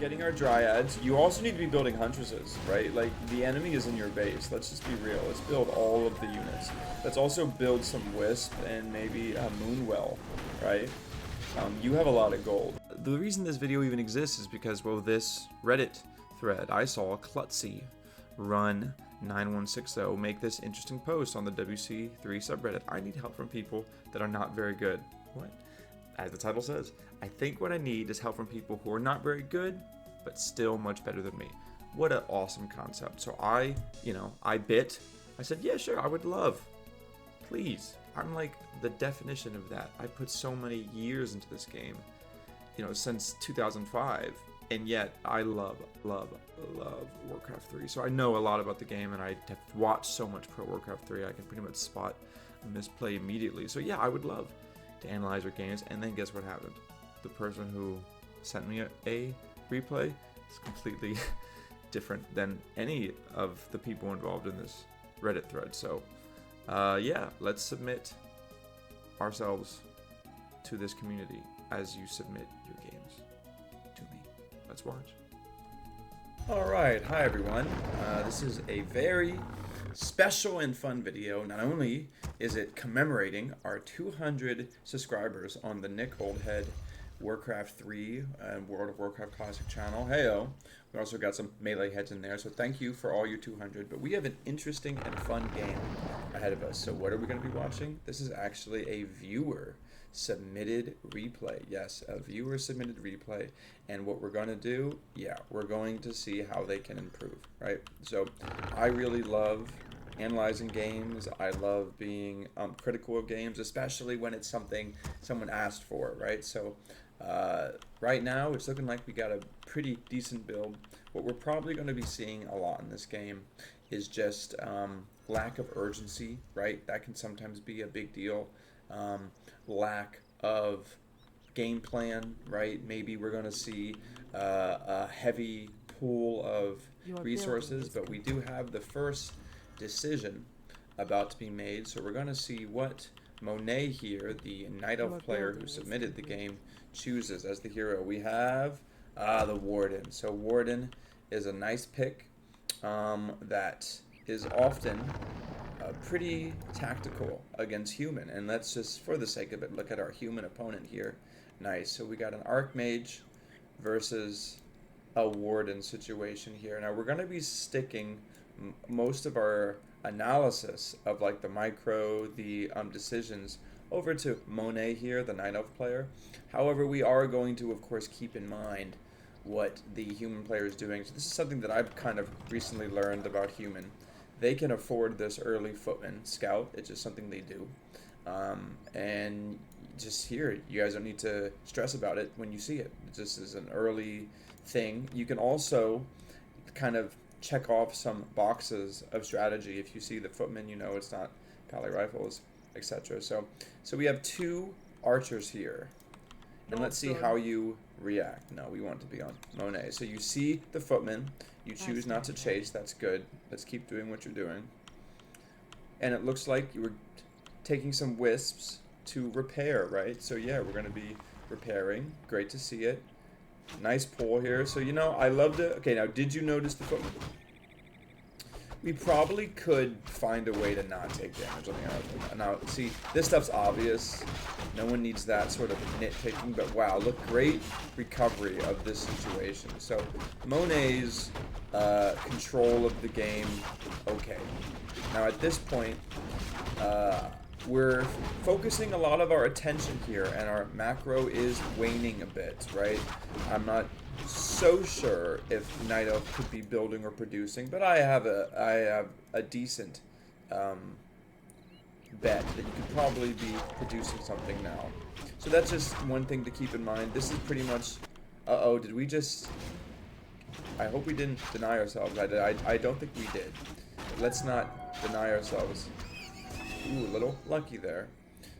getting our dryads. You also need to be building huntresses, right? Like, the enemy is in your base. Let's just be real. Let's build all of the units. Let's also build some wisp and maybe a moonwell, right? You have a lot of gold. The reason this video even exists is because, well, this Reddit thread, I saw Klutzy run 9160 make this interesting post on the WC3 subreddit. I need help from people that are not very good. What? As the title says, I think what I need is help from people who are not very good, but still much better than me. What an awesome concept. So I said, yeah, sure, I would love. Please. I'm like the definition of that. I put so many years into this game, since 2005, and yet I love Warcraft 3. So I know a lot about the game, and I have watched so much Pro Warcraft 3, I can pretty much spot a misplay immediately. So yeah, I would love to analyze your games. And then guess what happened? The person who sent me a replay is completely different than any of the people involved in this Reddit thread. So yeah, let's submit ourselves to this community as you submit your games to me. Let's watch. Alright, hi everyone. This is a very special and fun video. Not only is it commemorating our 200 subscribers on the Nick Oldhead Warcraft 3 and World of Warcraft Classic channel. Heyo. We also got some melee heads in there, so thank you for all your 200. But we have an interesting and fun game ahead of us. So what are we going to be watching? This is actually a viewer submitted replay. Yes, a viewer submitted replay. And what we're going to do, yeah, we're going to see how they can improve, right? So I really love analyzing games. I love being critical of games, especially when it's something someone asked for, right? So right now it's looking like we got a pretty decent build. What we're probably going to be seeing a lot in this game is just lack of urgency, right? That can sometimes be a big deal. Lack of game plan, right? Maybe we're going to see a heavy pool of resources, but we do have the first decision about to be made. So we're going to see what Monet here, the Night Elf player who submitted the game, chooses as the hero. We have the Warden. So Warden is a nice pick that is often pretty tactical against human. And let's just, for the sake of it, look at our human opponent here. Nice. So we got an Archmage versus a Warden situation here. Now we're going to be sticking most of our analysis of like the micro, the decisions over to Monet here, the Night Elf player. However, we are going to, of course, keep in mind what the human player is doing. So this is something that I've kind of recently learned about human. They can afford this early footman scout. It's just something they do. And just here, you guys don't need to stress about it when you see it. This is an early thing. You can also kind of check off some boxes of strategy. If you see the footman, you know it's not pally rifles, etc. So we have two archers here. And let's see how you react. No, we want to be on Monet. So you see the footman. You choose not to chase. That's good. Let's keep doing what you're doing. And it looks like you were taking some wisps to repair, right? So yeah, we're going to be repairing. Great to see it. Nice pull here. So, I loved it. Okay, now, did you notice the footman? We probably could find a way to not take damage on the arrow. Now, see, this stuff's obvious. No one needs that sort of nitpicking, but wow, look, great recovery of this situation. So, Monet's control of the game, okay. Now, at this point, we're focusing a lot of our attention here, and our macro is waning a bit, right? I'm not so sure if Night Elf could be building or producing, but I have a decent bet that you could probably be producing something now. So that's just one thing to keep in mind. This is pretty much... Uh-oh, did we just... I hope we didn't deny ourselves. I don't think we did. But let's not deny ourselves. Ooh, a little lucky there.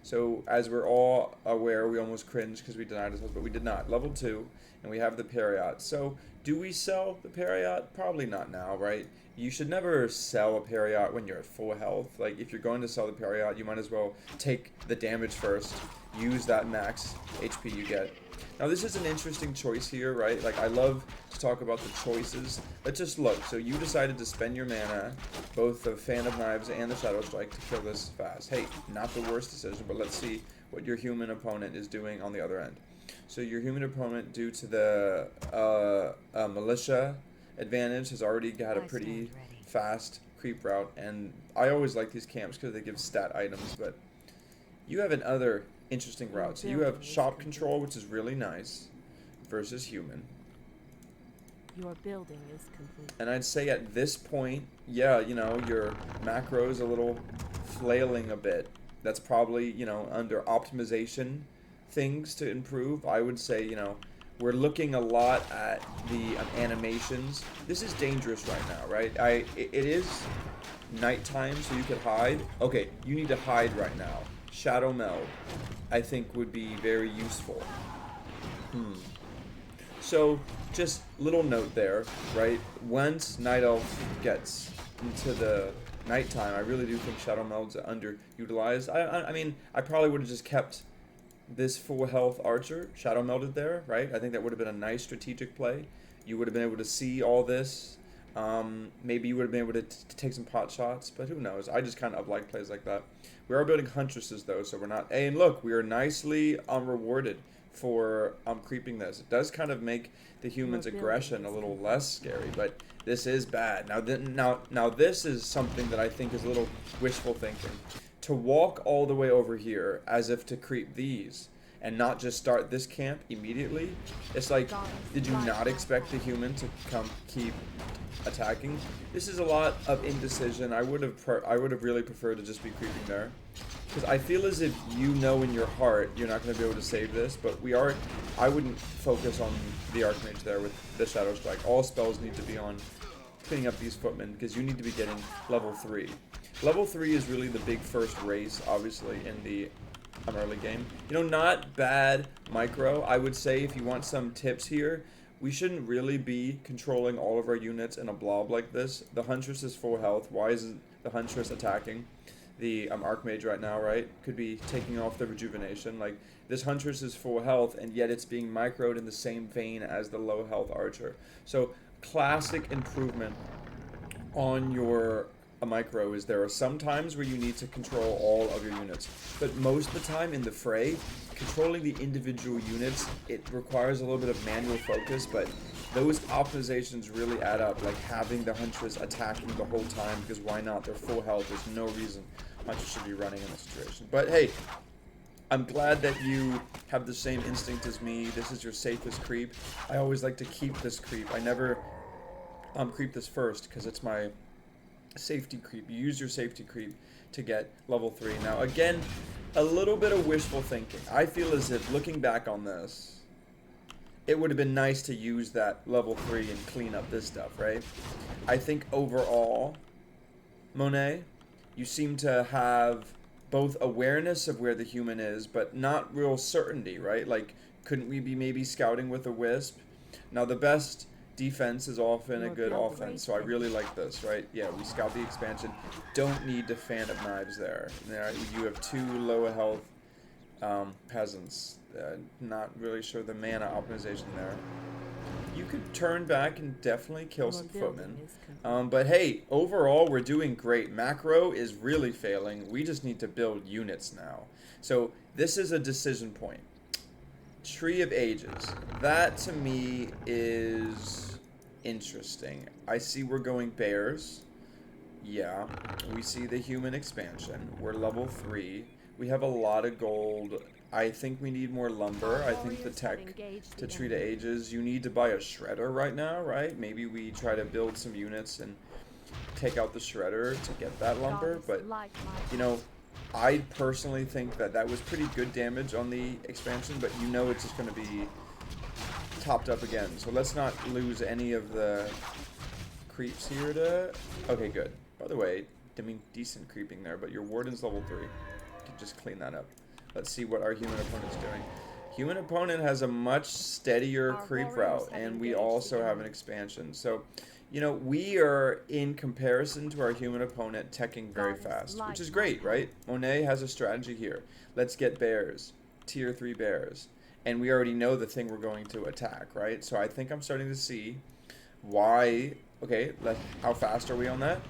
So, as we're all aware, we almost cringed because we denied ourselves, but we did not. Level 2, and we have the Periot. So, do we sell the Periot? Probably not now, right? You should never sell a Periot when you're at full health. Like, if you're going to sell the Periot, you might as well take the damage first, use that max HP you get. Now, this is an interesting choice here, right? Like, I love to talk about the choices. Let's just look. So you decided to spend your mana, both the Fan of Knives and the Shadow Strike, to kill this fast. Hey, not the worst decision, but let's see what your human opponent is doing on the other end. So your human opponent, due to the militia advantage, has already got a pretty fast creep route, and I always like these camps because they give stat items, but you have another interesting route. So you have shop control, which is really nice, versus human. Your building is complete. And I'd say at this point, yeah, you know, your macro is a little flailing a bit. That's probably, you know, under optimization things to improve. I would say, you know, we're looking a lot at the animations. This is dangerous right now, right? It is nighttime, so you could hide. Okay, you need to hide right now. Shadow Meld, I think, would be very useful. So, just little note there, right? Once Night Elf gets into the nighttime, I really do think Shadow Meld's underutilized. I mean, I probably would have just kept this full health archer Shadow Melded there, right? I think that would have been a nice strategic play. You would have been able to see all this. Maybe you would have been able to take some pot shots, but who knows? I just kind of like plays like that. We are building Huntresses though, so we're not. Hey, and look, we are nicely rewarded for creeping this. It does kind of make the human's aggression a little less scary, but this is bad. Now this is something that I think is a little wishful thinking. To walk all the way over here as if to creep these and not just start this camp immediately, it's like, did you not expect the human to come keep attacking? This is a lot of indecision. I would have really preferred to just be creeping there, because I feel as if, you know, in your heart you're not going to be able to save this, but we are. I wouldn't focus on the Archmage there with the Shadow Strike. All spells need to be on cleaning up these footmen, because you need to be getting level 3. Level 3 is really the big first race, obviously, in the early game. You know, not bad micro. I would say, if you want some tips here, we shouldn't really be controlling all of our units in a blob like this. The Huntress is full health. Why isn't the Huntress attacking the Archmage right now, right? Could be taking off the rejuvenation. Like, this Huntress is full health, and yet it's being microed in the same vein as the low health Archer. So, classic improvement on your micro is there are some times where you need to control all of your units, but most of the time in the fray, controlling the individual units, it requires a little bit of manual focus, but those optimizations really add up, like having the Huntress attacking the whole time, because why not? They're full health. There's no reason Huntress should be running in this situation. But hey, I'm glad that you have the same instinct as me. This is your safest creep. I always like to keep this creep. I never creep this first, because it's my safety creep. You use your safety creep to get level 3. Now again, a little bit of wishful thinking. I feel as if, looking back on this, it would have been nice to use that level 3 and clean up this stuff, right? I think overall, Monet, you seem to have both awareness of where the human is, but not real certainty, right? Like, couldn't we be maybe scouting with a wisp? Now the best defense is often a good offense, so I really like this, right? Yeah, we scout the expansion. Don't need to Fan of Knives there. You have 2 low health peasants. Not really sure the mana optimization there. You could turn back and definitely kill some footmen. But hey, overall we're doing great. Macro is really failing. We just need to build units now. So this is a decision point. Tree of Ages. That to me is interesting. I see we're going bears. Yeah. We see the human expansion. We're level 3. We have a lot of gold. I think we need more lumber. I think the tech to Tree to Ages. You need to buy a shredder right now, right? Maybe we try to build some units and take out the shredder to get that lumber. But, you know, I personally think that that was pretty good damage on the expansion, but you know it's just going to be topped up again. So let's not lose any of the creeps here to... Okay, good. By the way, I mean, decent creeping there, but your warden's level 3. You can just clean that up. Let's see what our human opponent's doing. Human opponent has a much steadier creep route, and we also have an expansion. So, you know, we are, in comparison to our human opponent, teching very fast, which is great, right? Monet has a strategy here. Let's get bears, tier 3 bears. and we already know the thing we're going to attack, right? So I think I'm starting to see why. Okay, how fast are we on that?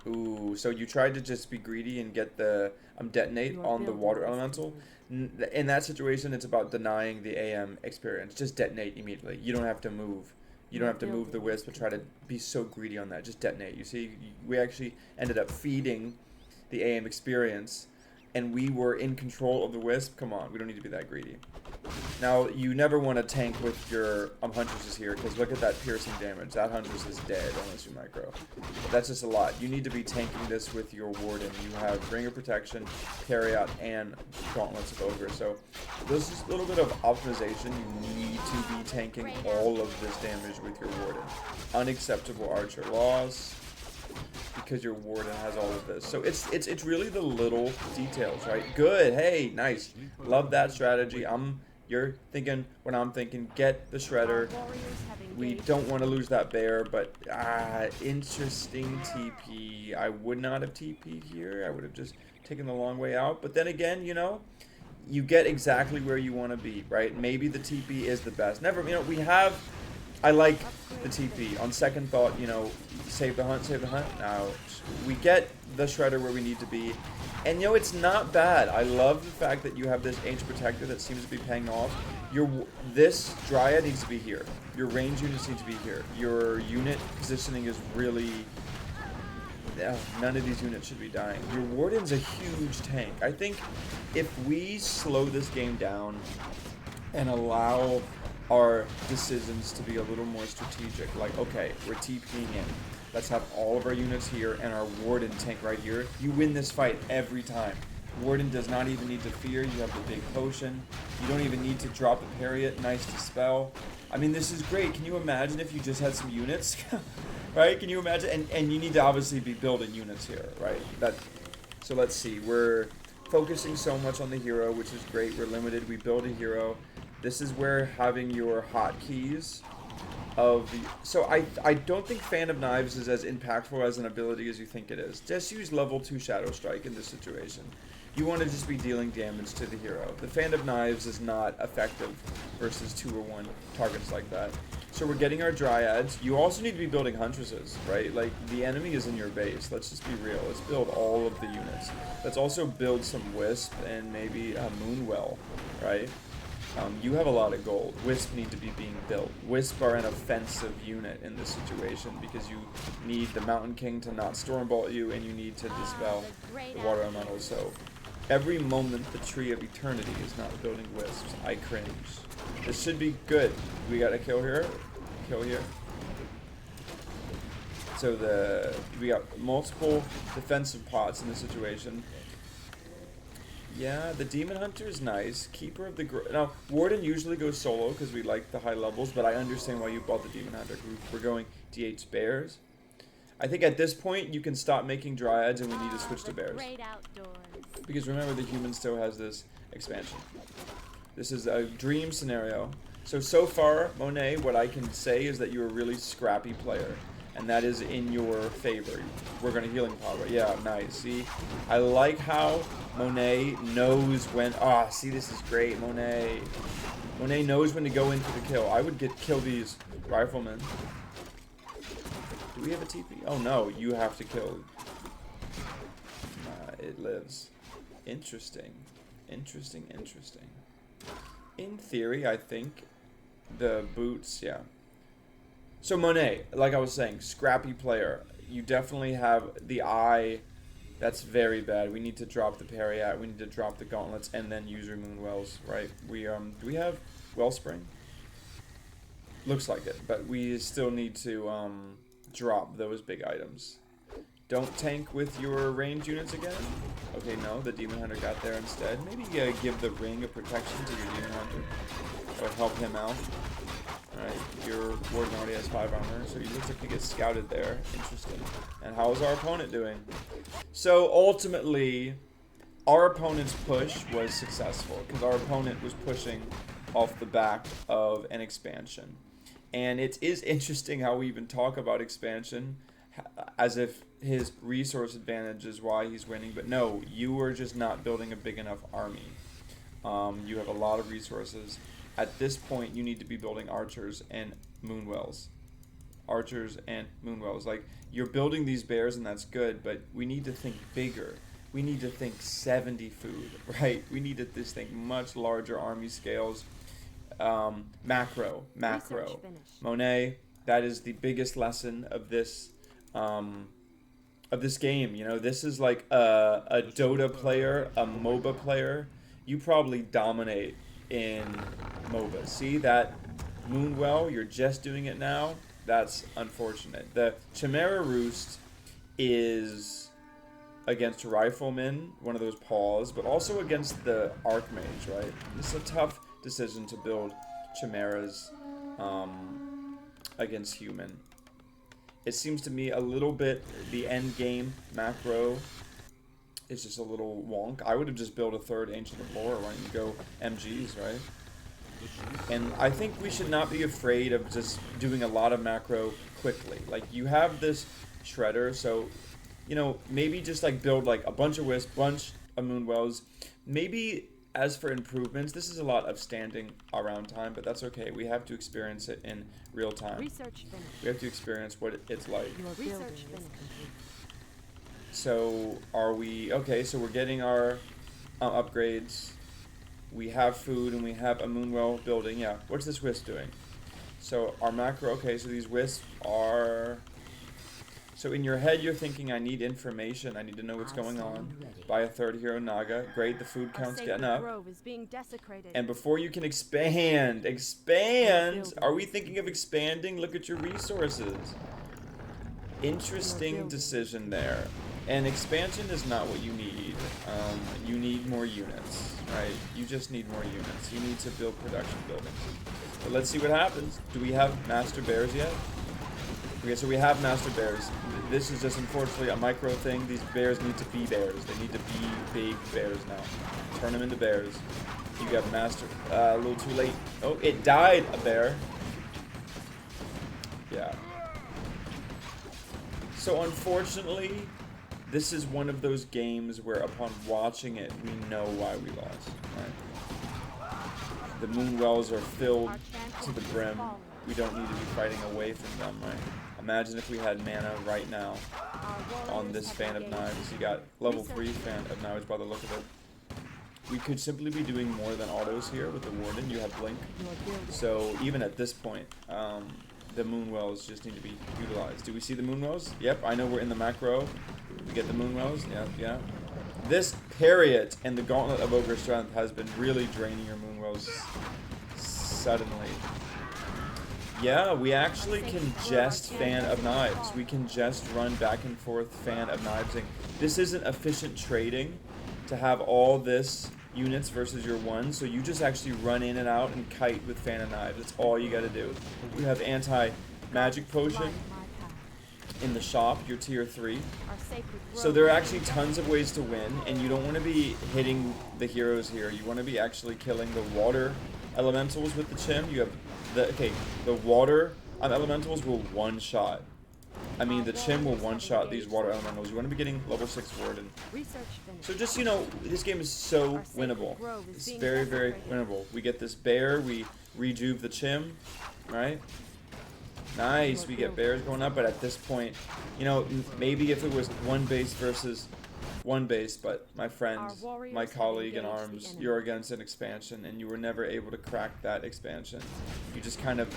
Ooh, so you tried to just be greedy and get the detonate Your on the building water is elemental. complete. In that situation, it's about denying the AM experience. Just detonate immediately. You don't have to move. You don't Your have to move the building is wisp, but try to complete. be so greedy on that. Just detonate. You see, we actually ended up feeding the AM experience, and we were in control of the wisp. Come on, we don't need to be that greedy. Now, you never want to tank with your Huntresses here, because look at that piercing damage. That Huntress is dead unless you micro. That's just a lot. You need to be tanking this with your Warden. You have Ring of Protection, Carryout, and Gauntlets of Ogre. So, this is a little bit of optimization. You need to be tanking all of this damage with your Warden. Unacceptable Archer loss, because your Warden has all of this. So it's really the little details, right? Good. Hey, nice. Love that strategy. You're thinking what I'm thinking. Get the Shredder. We don't want to lose that bear, but interesting TP. I would not have TP'd here. I would have just taken the long way out. But then again, you know, you get exactly where you want to be, right? Maybe the TP is the best. Never, you know, we have. I like the TP. On second thought, you know, save the hunt, save the hunt. Now, we get the Shredder where we need to be. And, you know, it's not bad. I love the fact that you have this Ancient Protector that seems to be paying off. This Dryad needs to be here. Your range units need to be here. Your unit positioning is really... none of these units should be dying. Your Warden's a huge tank. I think if we slow this game down and allow our decisions to be a little more strategic, like, okay, we're TPing in. Let's have all of our units here and our Warden tank right here. You win this fight every time. Warden does not even need to fear. You have the big potion. You don't even need to drop a Parrot. Nice dispel. I mean, this is great. Can you imagine if you just had some units? Right? Can you imagine? And you need to obviously be building units here, right? So let's see. We're focusing so much on the hero, which is great. We're limited. We build a hero. This is where having your hotkeys of the... So I don't think Fan of Knives is as impactful as an ability as you think it is. Just use level 2 Shadow Strike in this situation. You want to just be dealing damage to the hero. The Fan of Knives is not effective versus 2 or 1 targets like that. So we're getting our Dryads. You also need to be building Huntresses, right? Like, the enemy is in your base. Let's just be real. Let's build all of the units. Let's also build some Wisp and maybe a Moonwell, right? You have a lot of gold. Wisp need to be being built. Wisp are an offensive unit in this situation because you need the Mountain King to not Stormbolt you, and you need to dispel the Water Elementals. So every moment the Tree of Eternity is not building Wisps. I cringe. This should be good. We got a kill here. Kill here. So we got multiple defensive pots in this situation. Yeah, the Demon Hunter is nice. Keeper of the... Now, Warden usually goes solo because we like the high levels, but I understand why you bought the Demon Hunter. We're going DH Bears. I think at this point, you can stop making Dryads and we need to switch to Bears. Because remember, the human still has this expansion. This is a dream scenario. So far, Monet, what I can say is that you're a really scrappy player. And that is in your favor. We're going to healing power. Yeah, nice. See, I like how Monet knows when... see, this is great, Monet. Monet knows when to go in for the kill. I would kill these riflemen. Do we have a TP? Oh, no. You have to kill. It lives. Interesting. Interesting, interesting. In theory, I think the boots, yeah. So Monet, like I was saying, scrappy player. You definitely have the eye. That's very bad. We need to drop the Parrot. We need to drop the gauntlets and then use our Moonwells, right? Do we have Wellspring? Looks like it, but we still need to drop those big items. Don't tank with your range units again. Okay, no, the Demon Hunter got there instead. Maybe give the Ring of Protection to your Demon Hunter. That would help him out. Alright, your Warden already has 5 armor, so he looks like he gets scouted there. Interesting. And how is our opponent doing? So, ultimately, our opponent's push was successful, because our opponent was pushing off the back of an expansion. And it is interesting how we even talk about expansion as if his resource advantage is why he's winning, but no, you were just not building a big enough army. You have a lot of resources. at this point, you need to be building archers and moonwells. Archers and moonwells. Like, you're building these bears, and that's good, but we need to think bigger. We need to think 70 food, right? We need to think much larger army scales. Macro. Monet, that is the biggest lesson of this game. You know, this is like a Dota player, a MOBA player. You probably dominate in MOBA. See that Moonwell? You're just doing it now. That's unfortunate. The Chimera Roost is against Rifleman, one of those paws, but also against the Archmage, right? This is a tough decision to build Chimeras against human. It seems to me a little bit, the end game macro is just a little wonk. I would have just built a third Ancient of Lore. Why don't you go MGs, right? And I think we should not be afraid of just doing a lot of macro quickly. Like, you have this shredder, so, you know, maybe just like build like a bunch of wisps, bunch of moonwells. Maybe as for improvements, this is a lot of standing around time, but that's okay. We have to experience it in real time. Research finished. We have to experience what it's like. Your research finished. So are we okay? So we're getting our upgrades. We have food and we have a moonwell building. Yeah. What's this wisp doing? So our macro. Okay. So these wisps are. So in your head, you're thinking, I need information. I need to know what's going on. Buy a third hero Naga. Great. The food count's getting up. Is being desecrated. And before you can expand. Are we thinking of expanding? Look at your resources. Interesting decision there. And expansion is not what you need. You need more units, right? You just need more units. You need to build production buildings. But let's see what happens. Do we have Master Bears yet? Okay, so we have Master Bears. This is just unfortunately a micro thing. These bears need to be bears. They need to be big bears now. Turn them into bears. You got Master. A little too late. Oh, it died, a bear. Yeah. So unfortunately, this is one of those games where upon watching it, we know why we lost, right? The moonwells are filled to the brim. We don't need to be fighting away from them, right? Imagine if we had mana right now on this Fan of Knives. You got level 3 Fan of Knives by the look of it. We could simply be doing more than autos here with the Warden. You have Blink. So even at this point, the moonwells just need to be utilized. Do we see the moonwells? Yep, I know we're in the macro. We get the moonwells. Yeah. This Period and the Gauntlet of Ogre Strength has been really draining your moonwells suddenly. Yeah, we actually can just Fan of Knives. We can just run back and forth Fan of Knivesing. This isn't efficient trading to have all this units versus your one, so you just actually run in and out and kite with Fan of Knives. That's all you gotta do. You have anti-magic potion in the shop, your tier 3. So there are actually tons of ways to win, and you don't want to be hitting the heroes here. You want to be actually killing the water elementals with the chim. You have the water elementals will one-shot. I mean, the chim will one-shot these water elementals. You want to be getting level 6 Warden. So just, you know, this game is so winnable. It's very, very winnable. We get this bear, we rejuve the chim, right? Nice, we get bears going up, but at this point, you know, maybe if it was one base versus one base, but my friend, my colleague in arms, you're against an expansion, and you were never able to crack that expansion. You just kind of,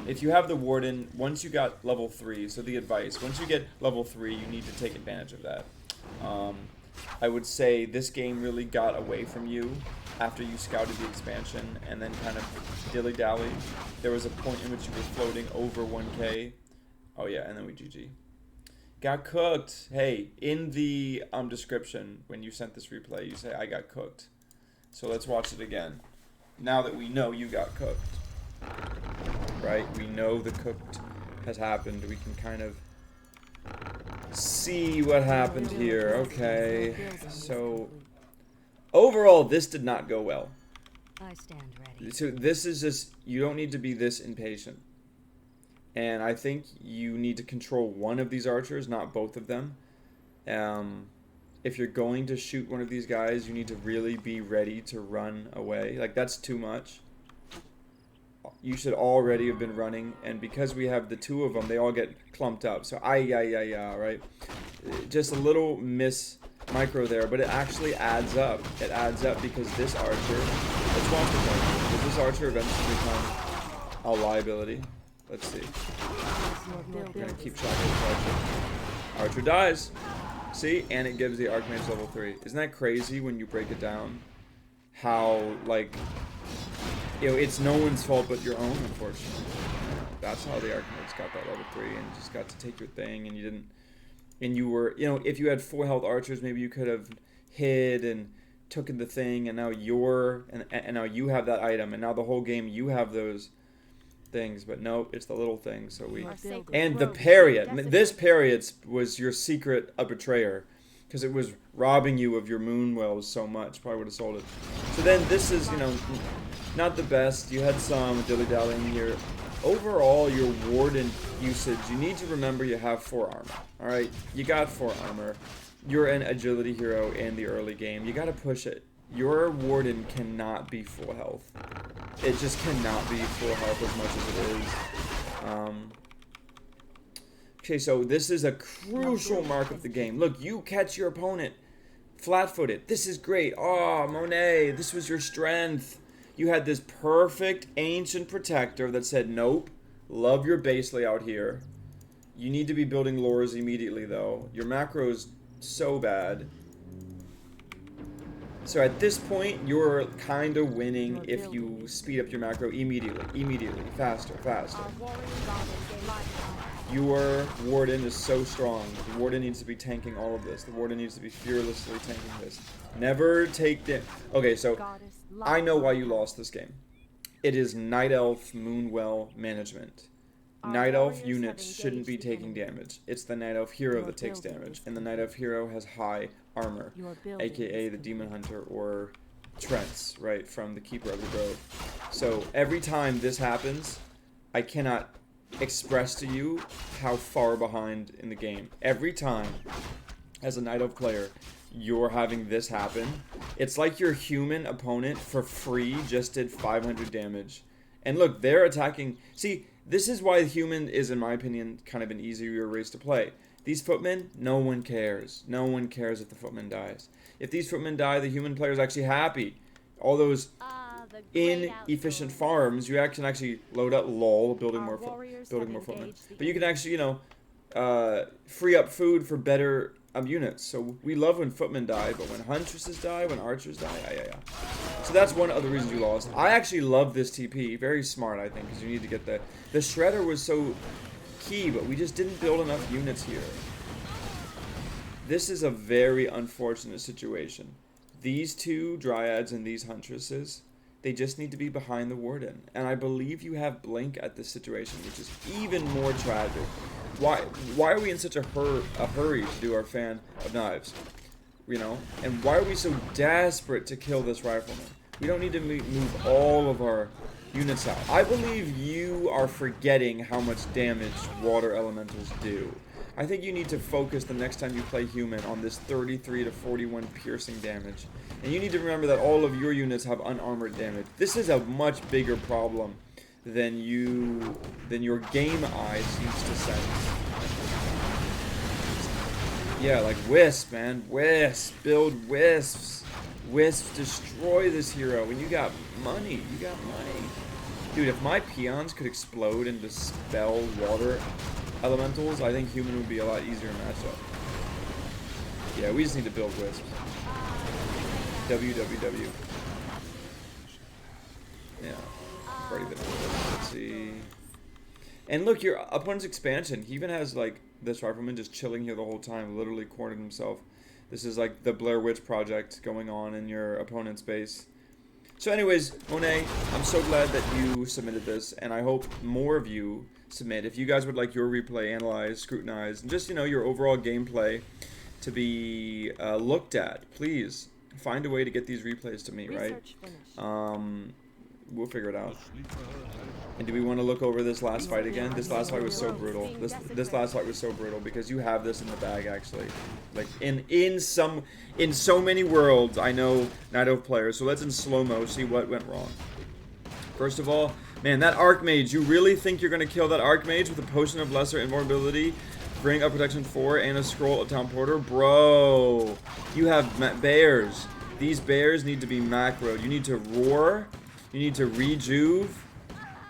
if you have the Warden, once you got level 3, so the advice, once you get level 3, you need to take advantage of that. I would say this game really got away from you after you scouted the expansion and then kind of dilly-dally. There was a point in which you were floating over 1k. Oh yeah, and then we GG. Got cooked. Hey, in the description, when you sent this replay, you say, I got cooked. So let's watch it again. Now that we know you got cooked. Right? We know the cooked has happened. We can kind of see what happened here. Okay. So overall, this did not go well. I stand ready. So this is just, you don't need to be this impatient. And I think you need to control one of these archers, not both of them. if you're going to shoot one of these guys, you need to really be ready to run away. Like, that's too much. You should already have been running, and because we have the two of them, they all get clumped up. So, right? Just a little micro there, but it actually adds up. It adds up because this archer, let's watch this archer. Does this archer eventually become a liability? Let's see. We're gonna keep track of this archer. Archer dies. See? And it gives the Archmage level 3. Isn't that crazy when you break it down? How, like, you know, it's no one's fault but your own, unfortunately. That's how the Archmage got that level 3 and just got to take your thing, and you didn't. And you were, you know, if you had 4 health archers, maybe you could have hid and taken the thing, and now and now you have that item, and now the whole game you have those things, but no, it's the little things. So and the period. This period was your secret betrayer, because it was robbing you of your moon wells so much. Probably would have sold it. So then this is, you know, not the best. You had some dilly-dallying here. Overall, your warden usage, you need to remember you have 4 armor. Alright, you got 4 armor. You're an agility hero in the early game. You gotta push it. Your warden cannot be full health. It just cannot be full health as much as it is. Okay, so this is a crucial mark of the game. Look, you catch your opponent flat-footed. This is great. Oh, Monet, this was your strength. You had this perfect ancient protector that said, nope, love your base layout here. You need to be building lures immediately, though. Your macro is so bad. So at this point, you're kind of winning if you speed up your macro immediately, faster. Your warden is so strong. The warden needs to be tanking all of this. The warden needs to be fearlessly tanking this. Never take damage. Okay, so I know why you lost this game. It is Night Elf Moonwell management. Night Elf units shouldn't be taking damage. It's the Night Elf hero that takes damage, and the Night Elf hero has high armor, aka the Demon Hunter or Trents, right, from the Keeper of the Grove. So every time this happens, I cannot express to you how far behind in the game. Every time, as a Night Elf player, you're having this happen, it's like your human opponent for free just did 500 damage. And look, they're attacking. See, this is why the human is, in my opinion, kind of an easier race to play. These footmen, no one cares. No one cares if the footman dies. If these footmen die, the human player is actually happy. All those inefficient farms, you can actually load up LOL, building more footmen. But you can actually, you know, free up food for better units. So we love when footmen die, but when huntresses die, when archers die, So that's one of the reasons you lost. I actually love this TP. Very smart, I think, because you need to get the shredder was so key, but we just didn't build enough units here. This is a very unfortunate situation. These 2 dryads and these huntresses, they just need to be behind the warden. And I believe you have blink at this situation, which is even more tragic. Why are we in such a hurry to do our fan of knives? You know? And why are we so desperate to kill this rifleman? We don't need to move all of our units out. I believe you are forgetting how much damage water elementals do. I think you need to focus the next time you play human on this 33 to 41 piercing damage. And you need to remember that all of your units have unarmored damage. This is a much bigger problem than your game eye seems to sense. Yeah, like Wisp, man. Wisp. Build Wisps. Wisps destroy this hero. And you got money. Dude, if my peons could explode and dispel water elementals, I think human would be a lot easier to match up. Yeah, we just need to build Wisps. WWW. Yeah. Already been over this. Let's see. And look, your opponent's expansion. He even has, like, this rifleman just chilling here the whole time, literally cornered himself. This is like the Blair Witch Project going on in your opponent's base. So anyways, Monet, I'm so glad that you submitted this, and I hope more of you submit. If you guys would like your replay analyzed, scrutinized, and just, you know, your overall gameplay to be looked at, please find a way to get these replays to me, right? We'll figure it out. And do we want to look over this last fight again? This last fight was so brutal. This last fight was so brutal because you have this in the bag actually. Like in so many worlds, I know Night Elf players. So let's in slow-mo see what went wrong. First of all, man, that Archmage, you really think you're gonna kill that Archmage with a Potion of Lesser Invulnerability, bring up Protection 4 and a Scroll of Town Porter? Bro, you have bears. These bears need to be macroed. You need to roar. You need to rejuve.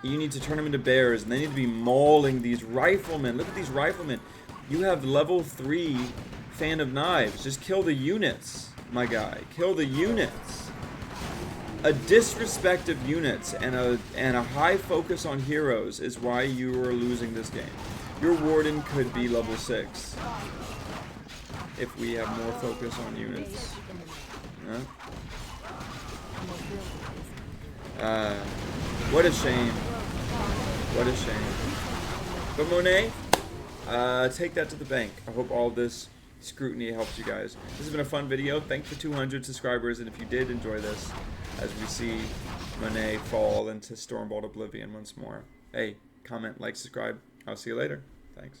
You need to turn them into bears, and they need to be mauling these riflemen. Look at these riflemen. You have level 3 Fan of Knives. Just kill the units, my guy. Kill the units. A disrespect of units and a high focus on heroes is why you are losing this game. Your Warden could be level 6 if we have more focus on units. What a shame. What a shame. But Monet, take that to the bank. I hope all this scrutiny helps you guys. This has been a fun video. Thanks for 200 subscribers, and if you did enjoy this, as we see Monet fall into Stormbolt Oblivion once more. Hey, comment, like, subscribe. I'll see you later. Thanks.